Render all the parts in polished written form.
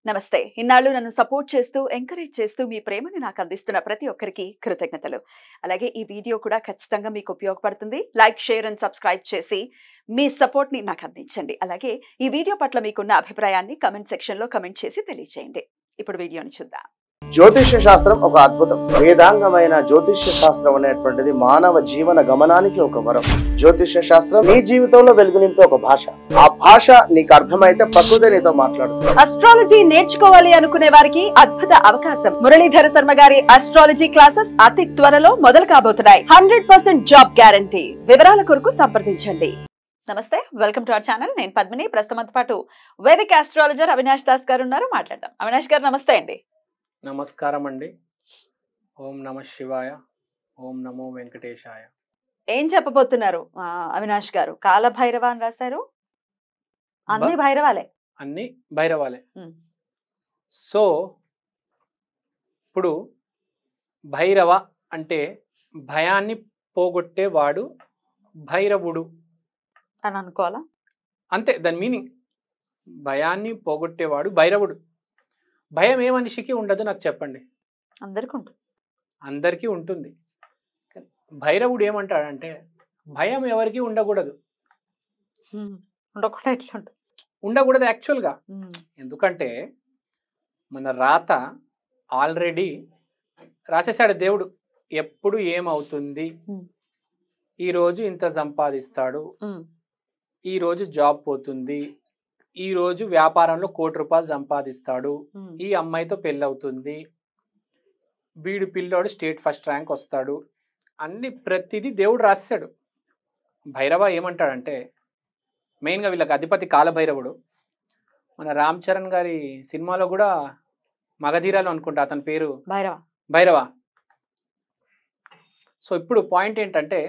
నమస్తే. ఇన్నాళ్ళు నన్ను సపోర్ట్ చేస్తూ, ఎంకరేజ్ చేస్తూ మీ ప్రేమని నాకు అందిస్తున్న ప్రతి ఒక్కరికి కృతజ్ఞతలు. అలాగే ఈ వీడియో కూడా ఖచ్చితంగా మీకు ఉపయోగపడుతుంది. లైక్, షేర్ అండ్ సబ్స్క్రైబ్ చేసి మీ సపోర్ట్‌ని నాకు అందించండి. అలాగే ఈ వీడియో పట్ల మీకున్న అభిప్రాయాన్ని కామెంట్ సెక్షన్‌లో కామెంట్ చేసి తెలియజేయండి. ఇప్పుడు వీడియోని చూద్దాం. జ్యోతిష్య శాస్త్రం ఒక అద్భుతం. వేదాంగమైన జ్యోతిష్య శాస్త్రం అనేటువంటిది మానవ జీవన గమనానికి ఒక వరం. జ్యోతిష్య శాస్త్రం నీ జీవితంలో వెలుగునింపే ఒక భాష. ఆ భాష నీకు అర్థమైతే ప్రకృతి నీతో మాట్లాడుతుంది. అస్ట్రాలజీ నేర్చుకోవాలి అనుకునే వారికి అద్భుత అవకాశం. మురళీధర శర్మ గారి అస్ట్రాలజీ క్లాసెస్ అతి త్వరలో మొదలు కాబోతున్నాయి. 100% జాబ్ గ్యారంటీ. వివరాల కొరకు సంప్రదించండి. నమస్తే, వెల్కమ్ టు అవర్ ఛానల్. నేను పద్మిని. ప్రస్తుతంతో పాటు వేదిక ఆస్ట్రాలజర్ అవినాష్ దాస్ గారు ఉన్నారు. మాట్లాడదాం. అవినాష్ గారు నమస్తే అండి. నమస్కారం అండి. ఓం నమ శివాయ, ఓం నమో వెంకటేశాయ. ఏం చెప్పబోతున్నారు అవినాష్ గారు? కాలభైరవ అని రాశారు. అన్ని భైరవాలే. అన్ని భైరవాలే. సో ఇప్పుడు భైరవ అంటే భయాన్ని పోగొట్టేవాడు భైరవుడు అని అనుకోవాలా? అంతే, దాని మీనింగ్. భయాన్ని పోగొట్టేవాడు భైరవుడు. భయం ఏ మనిషికి ఉండదు నాకు చెప్పండి? అందరికీ ఉంటుంది. అందరికీ ఉంటుంది. భైరవుడు ఏమంటాడంటే భయం ఎవరికి ఉండకూడదు. ఉండకుండా ఎట్లా ఉంటుంది? ఉండకూడదు యాక్చువల్గా. ఎందుకంటే మన రాత ఆల్రెడీ రాసేసాడు దేవుడు. ఎప్పుడు ఏమవుతుంది, ఈరోజు ఇంత సంపాదిస్తాడు, ఈరోజు జాబ్ పోతుంది, ఈరోజు వ్యాపారంలో ₹1,00,00,000 సంపాదిస్తాడు, ఈ అమ్మాయితో పెళ్ళవుతుంది, వీడు పిల్లోడు స్టేట్ ఫస్ట్ ర్యాంక్ వస్తాడు, అన్ని ప్రతిదీ దేవుడు రాశాడు. భైరవ ఏమంటాడంటే మెయిన్గా వీళ్ళకి అధిపతి కాలభైరవుడు. మన రామ్ చరణ్ గారి సినిమాలో కూడా మగధీరాలు అనుకుంటా అతని పేరు భైరవ. సో ఇప్పుడు పాయింట్ ఏంటంటే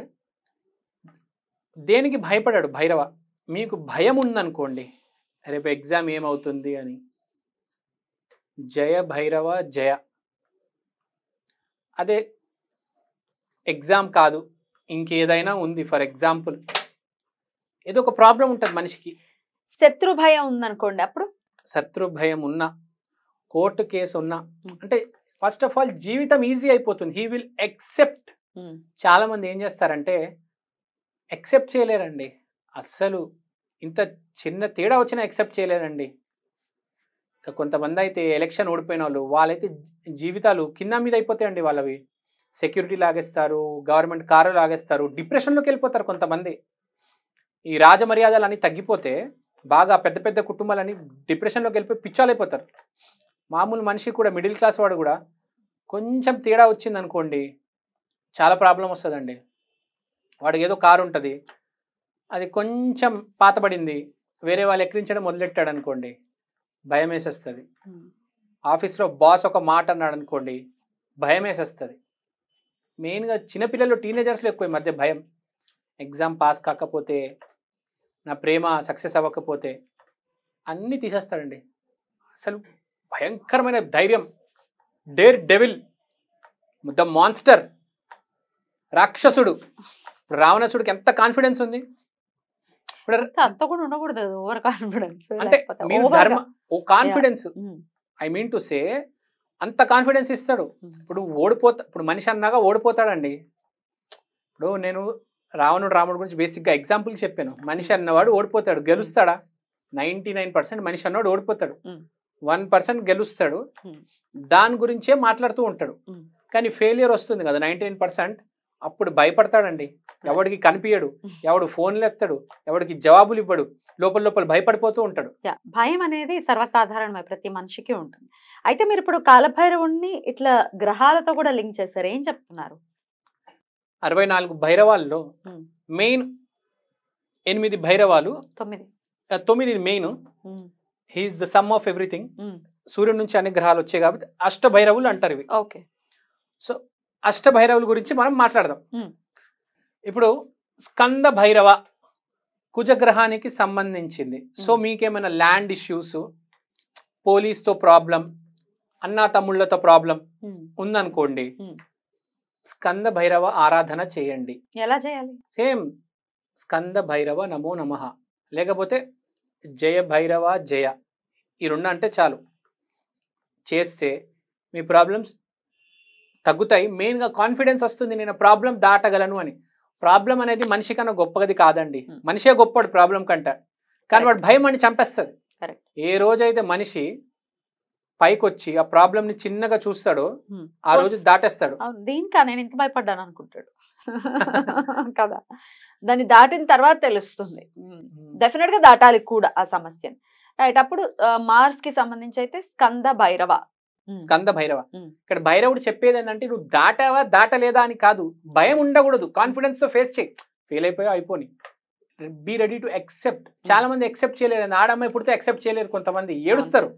దేనికి భయపడాడు భైరవ. మీకు భయం ఉందనుకోండి, రేపు ఎగ్జామ్ ఏమవుతుంది అని, జయ భైరవ జయ. అదే ఎగ్జామ్ కాదు, ఇంకేదైనా ఉంది, ఫర్ ఎగ్జాంపుల్ ఏదో ఒక ప్రాబ్లం ఉంటుంది మనిషికి, శత్రు భయం ఉందనుకోండి, అప్పుడు శత్రు భయం ఉన్నా, కోర్టు కేసు ఉన్నా, అంటే ఫస్ట్ ఆఫ్ ఆల్ జీవితం ఈజీ అయిపోతుంది. He will except. చాలా మంది ఏం చేస్తారంటే ఎక్సెప్ట్ చేయలేరండి. అస్సలు ఇంత చిన్న తేడా వచ్చినా ఎక్సెప్ట్ చేయలేరండి. ఇంకా కొంతమంది అయితే ఎలక్షన్ ఓడిపోయిన వాళ్ళైతే జీవితాలు కింద మీద అయిపోతాయండి. వాళ్ళవి సెక్యూరిటీ లాగేస్తారు, గవర్నమెంట్ కారు లాగేస్తారు, డిప్రెషన్లోకి వెళ్ళిపోతారు కొంతమంది. ఈ రాజమర్యాదలు అన్నీ తగ్గిపోతే బాగా పెద్ద పెద్ద కుటుంబాలని డిప్రెషన్లోకి వెళ్ళిపోయి పిచ్చాలు అయిపోతారు. మామూలు మనిషి కూడా, మిడిల్ క్లాస్ వాడు కూడా కొంచెం తేడా వచ్చింది అనుకోండి చాలా ప్రాబ్లం వస్తుందండి. వాడికి ఏదో కారు ఉంటుంది, అది కొంచెం పాతబడింది, వేరే వాళ్ళు ఎక్కిరించడం మొదలెట్టాడు అనుకోండి, భయం వేసేస్తుంది. ఆఫీస్లో బాస్ ఒక మాట అన్నాడు అనుకోండి, భయం వేసేస్తుంది. మెయిన్గా చిన్నపిల్లలు, టీనేజర్స్లో ఎక్కువ ఈ మధ్య భయం. ఎగ్జామ్ పాస్ కాకపోతే, నా ప్రేమ సక్సెస్ అవ్వకపోతే అన్నీ తీసేస్తాడండి. అసలు భయంకరమైన ధైర్యం, డేర్ డెవిల్, ద మాన్స్టర్, రాక్షసుడు. ఇప్పుడు రావణాసుడికి ఎంత కాన్ఫిడెన్స్ ఉంది. అంత కూడా ఉండకూడదు ఓవర్ కాన్ఫిడెన్స్. అంటే మీరు ధర్మ ఓ confidence, I mean to say అంత కాన్ఫిడెన్స్ ఇస్తాడు. ఇప్పుడు మనిషి అన్నాక ఓడిపోతాడండి. ఇప్పుడు నేను రాముడు గురించి బేసిక్గా ఎగ్జాంపుల్ చెప్పాను. మనిషి అన్నవాడు ఓడిపోతాడు, గెలుస్తాడా? 99% మనిషి అన్నవాడు ఓడిపోతాడు, 1% గెలుస్తాడు. దాని గురించే మాట్లాడుతూ ఉంటాడు. కానీ ఫెయిలియర్ వస్తుంది కదా 99%, అప్పుడు భయపడతాడండి. ఎవడికి కనిపించడు, ఎవడు ఫోన్లు ఎత్తాడు, ఎవడికి జవాబులు ఇవ్వడు, లోపల భయపడిపోతూ ఉంటాడు. భయం అనేది సర్వసాధారణమే, ప్రతి మనిషికి ఉంటుంది. అయితే మీరు ఇప్పుడు కాలభైరవుణ్ణి ఇట్లా గ్రహాలతో కూడా లింక్ చేశారు, ఏం చెప్తున్నారు? 64 భైరవాల్లో మెయిన్ 8 భైరవాలు, 9 main. He's the sum of everything. సూర్యుడి నుంచి అన్ని గ్రహాలు వచ్చాయి కాబట్టి అష్టభైరవులు అంటారు ఇవి. ఓకే. సో అష్టభైరవుల గురించి మనం మాట్లాడదాం. ఇప్పుడు స్కంద భైరవ కుజగ్రహానికి సంబంధించింది. సో మీకేమైనా ల్యాండ్ ఇష్యూస్, పోలీస్తో ప్రాబ్లం, అన్నా తమ్ముళ్ళతో ప్రాబ్లం ఉందనుకోండి, స్కంద భైరవ ఆరాధన చేయండి. ఎలా చేయాలి? సేమ్ స్కంద భైరవ నమో నమః, లేకపోతే జయ భైరవ జయ, ఈ రెండు అంటే చాలు. చేస్తే మీ ప్రాబ్లమ్స్ తగ్గుతాయి. మెయిన్గా కాన్ఫిడెన్స్ వస్తుంది, నేను ప్రాబ్లం దాటగలను అని. ప్రాబ్లం అనేది మనిషి కన్నా గొప్పది కాదండి, మనిషే గొప్పడు ప్రాబ్లం కంటే. కానీ వాడు భయం అని చంపేస్తుంది. ఏ రోజైతే మనిషి పైకి వచ్చి ఆ ప్రాబ్లంని చిన్నగా చూస్తాడో ఆ రోజు దాటేస్తాడు. దీనికా నేను ఇంత భయపడ్డాను అనుకుంటాడు కదా. దాన్ని దాటిన తర్వాత తెలుస్తుంది. డెఫినెట్ గా దాటాలి కూడా ఆ సమస్యని. రైట్. అప్పుడు మార్స్ కి సంబంధించి అయితే స్కంద భైరవ. స్కంద భైరవ ఇక్కడ భైరవుడు చెప్పేది ఏంటంటే, నువ్వు దాటావా దాటలేదా అని కాదు, భయం ఉండకూడదు, కాన్ఫిడెన్స్ తో ఫేస్ చేయి. ఫెయిల్ అయిపోయా అయిపోని, బీ రెడీ టు యాక్సెప్ట్. చాలా మంది యాక్సెప్ట్ చేయలేరు, ఆడమ్మాయి పుడితే యాక్సెప్ట్ చేయలేరు, కొంతమంది ఏడుస్తారు.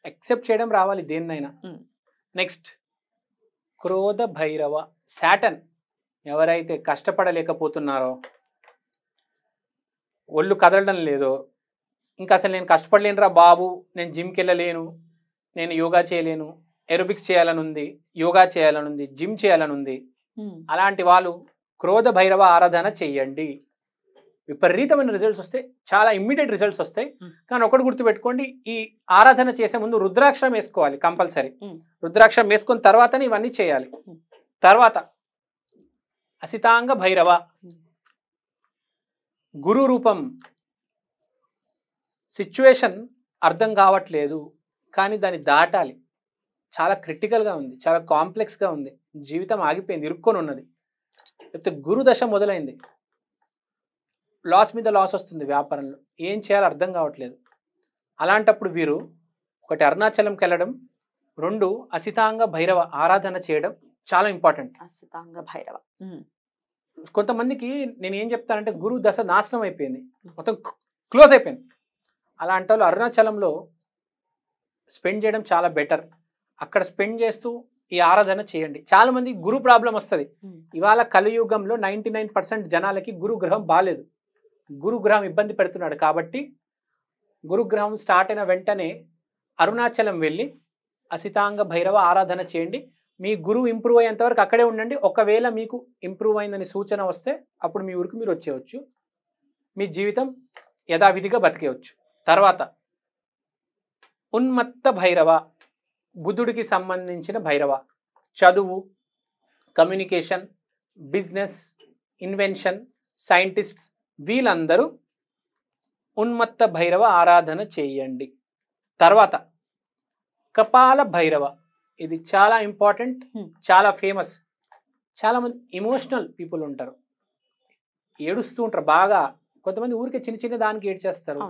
యాక్సెప్ట్ చేయడం రావాలి దేన్నైనా. నెక్స్ట్ క్రోధ భైరవ శాటన్. ఎవరైతే కష్టపడలేకపోతున్నారో, ఒళ్ళు కదలడం లేదో, ఇంకా అసలు నేను కష్టపడలేనురా బాబు, నేను జిమ్కి వెళ్ళలేను, నేను యోగా చేయలేను, ఎరోబిక్స్ చేయాలని ఉంది, యోగా చేయాలని ఉంది, జిమ్ చేయాలని ఉంది, అలాంటి వాళ్ళు క్రోధ భైరవ ఆరాధన చెయ్యండి. విపరీతమైన రిజల్ట్స్ వస్తాయి, చాలా ఇమ్మీడియట్ రిజల్ట్స్ వస్తాయి. కానీ ఒకటి గుర్తుపెట్టుకోండి, ఈ ఆరాధన చేసే ముందు రుద్రాక్షరం వేసుకోవాలి కంపల్సరీ. రుద్రాక్షరం వేసుకున్న తర్వాతనే ఇవన్నీ చేయాలి. తర్వాత అసితాంగ భైరవ గురు రూపం. సిచ్యువేషన్ అర్థం కావట్లేదు కానీ దాన్ని దాటాలి. చాలా క్రిటికల్గా ఉంది, చాలా కాంప్లెక్స్గా ఉంది, జీవితం ఆగిపోయింది, ఇరుక్కొని ఉన్నది, లేకపోతే గురుదశ మొదలైంది, లాస్ మీద లాస్ వస్తుంది వ్యాపారంలో, ఏం చేయాలో అర్థం కావట్లేదు. అలాంటప్పుడు వీరు ఒకటి అరుణాచలంకి వెళ్ళడం, రెండు అసితాంగ భైరవ ఆరాధన చేయడం చాలా ఇంపార్టెంట్. అసితాంగ భైరవ. కొంతమందికి నేను ఏం చెప్తానంటే, గురు దశ నాశనం అయిపోయింది, మొత్తం క్లోజ్ అయిపోయింది. అలాంటి వాళ్ళు అరుణాచలంలో స్పెండ్ చేయడం చాలా బెటర్. అక్కడ స్పెండ్ చేస్తూ ఈ ఆరాధన చేయండి. చాలా మంది గురు ప్రాబ్లం వస్తుంది. ఇవాళ కలియుగంలో 99% జనాలకి గురుగ్రహం బాగాలేదు, గురుగ్రహం ఇబ్బంది పెడుతున్నాడు. కాబట్టి గురుగ్రహం స్టార్ట్ అయిన వెంటనే అరుణాచలం వెళ్ళి అసితాంగ భైరవ ఆరాధన చేయండి. మీ గురువు ఇంప్రూవ్ అయ్యేంత వరకు అక్కడే ఉండండి. ఒకవేళ మీకు ఇంప్రూవ్ అయిందని సూచన వస్తే అప్పుడు మీ ఊరికి మీరు వచ్చేయచ్చు, మీ జీవితం యథావిధిగా బతికేయచ్చు. తర్వాత ఉన్మత్త భైరవ, బుద్ధుడికి సంబంధించిన భైరవ. చదువు, కమ్యూనికేషన్, బిజినెస్, ఇన్వెన్షన్, సైంటిస్ట్స్ వీళ్ళందరూ ఉన్మత్త భైరవ ఆరాధన చేయండి. తర్వాత కపాల భైరవ, ఇది చాలా ఇంపార్టెంట్, చాలా ఫేమస్. చాలామంది ఇమోషనల్ పీపుల్ ఉంటారు, ఏడుస్తూ ఉంటారు బాగా. కొంతమంది ఊరికే చిన్న చిన్న దానికి ఏడ్చేస్తారు,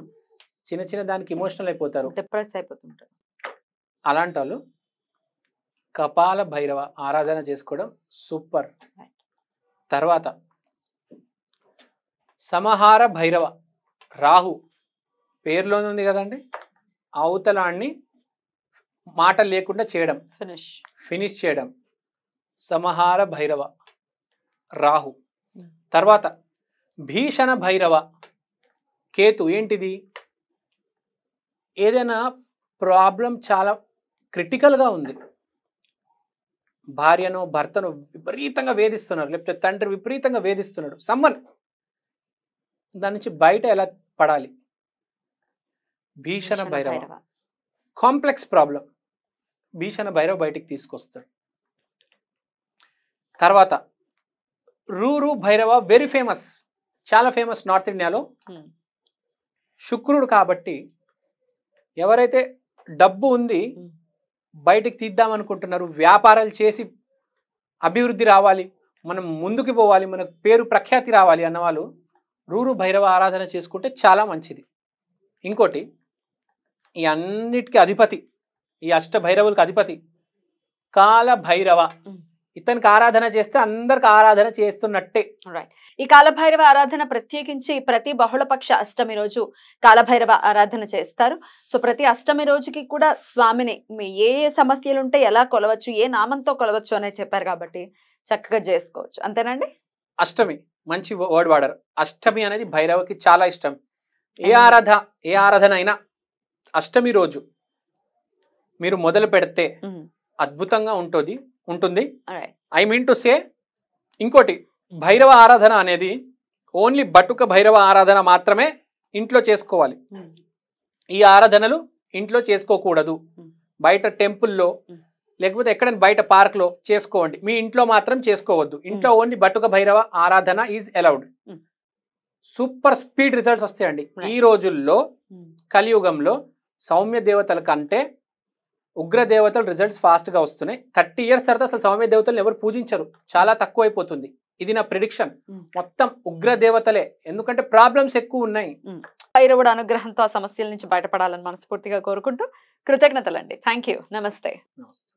చిన్న చిన్న దానికి ఇమోషనల్ అయిపోతారు, డిప్రెస్ అయిపోతుంటారు. అలాంటి వాళ్ళు కపాల భైరవ ఆరాధన చేసుకోవడం సూపర్. తర్వాత సమహార భైరవ, రాహు పేరులోనే ఉంది కదండి, అవతలాన్ని మాట లేకుండా చేయడం, ఫినిష్ చేయడం, సమహార భైరవ రాహు. తర్వాత భీషణ భైరవ కేతు. ఏంటిది? ఏదైనా ప్రాబ్లం చాలా క్రిటికల్గా ఉంది, భార్యను భర్తను విపరీతంగా వేధిస్తున్నారు, లేకపోతే తండ్రి విపరీతంగా వేధిస్తున్నాడు, సమ్మన్, దాని నుంచి బయట ఎలా పడాలి? భీషణ భైరవ. కాంప్లెక్స్ ప్రాబ్లం, భీషణ భైరవ బయటికి తీసుకొస్తాడు. తర్వాత రూరు భైరవ, వెరీ ఫేమస్, చాలా ఫేమస్ నార్త్ ఇండియాలో. శుక్రుడు కాబట్టి ఎవరైతే డబ్బు ఉంది బయటికి తీద్దామనుకుంటున్నారు, వ్యాపారాలు చేసి అభివృద్ధి రావాలి, మనం ముందుకు పోవాలి, మనకు పేరు ప్రఖ్యాతి రావాలి అన్నవాళ్ళు రూరు భైరవ ఆరాధన చేసుకుంటే చాలా మంచిది. ఇంకోటి, ఈ అన్నిటికీ అధిపతి, ఈ అష్ట భైరవులకు అధిపతి కాల భైరవ. ఇతనికి ఆరాధన చేస్తే అందరికి ఆరాధన చేస్తున్నట్టే. ఈ కాలభైరవ ఆరాధన ప్రత్యేకించి ప్రతి బహుళపక్ష అష్టమి రోజు కాలభైరవ ఆరాధన చేస్తారు. సో ప్రతి అష్టమి రోజుకి కూడా స్వామిని మీ ఏ సమస్యలు ఉంటే ఎలా కొలవచ్చు, ఏ నామంతో కొలవచ్చు అనేది చెప్పారు కాబట్టి చక్కగా చేసుకోవచ్చు. అంతేనండి. అష్టమి మంచి వర్డ్ వాడారు. అష్టమి అనేది భైరవకి చాలా ఇష్టం. ఏ ఆరాధన అయినా అష్టమి రోజు మీరు మొదలు పెడితే అద్భుతంగా ఉంటుంది. ఐ మీన్ టు సే, ఇంకోటి, భైరవ ఆరాధన అనేది ఓన్లీ బటుక భైరవ ఆరాధన మాత్రమే ఇంట్లో చేసుకోవాలి. ఈ ఆరాధనలు ఇంట్లో చేసుకోకూడదు, మ్. బయట టెంపుల్లో లేకపోతే ఎక్కడైనా బయట పార్క్లో చేసుకోండి, మీ ఇంట్లో మాత్రం చేసుకోవద్దు. ఇంట్లో ఓన్లీ బటుక భైరవ ఆరాధన is allowed. Super speed results వస్తాయండి. ఈ రోజుల్లో కలియుగంలో సౌమ్య దేవతల కంటే ఉగ్ర దేవతలు రిజల్ట్స్ ఫాస్ట్గా వస్తున్నాయి. 30 years తర్వాత అసలు సౌమ్య దేవతలను ఎవరు పూజించరు, చాలా తక్కువ అయిపోతుంది. ఇది నా ప్రిడిక్షన్. మొత్తం ఉగ్ర దేవతలే, ఎందుకంటే ప్రాబ్లమ్స్ ఎక్కువ ఉన్నాయి. భైరవుడు అనుగ్రహంతో ఆ సమస్యల నుంచి బయటపడాలని మనస్ఫూర్తిగా కోరుకుంటూ కృతజ్ఞతలండి. Thank you. నమస్తే. నమస్తే.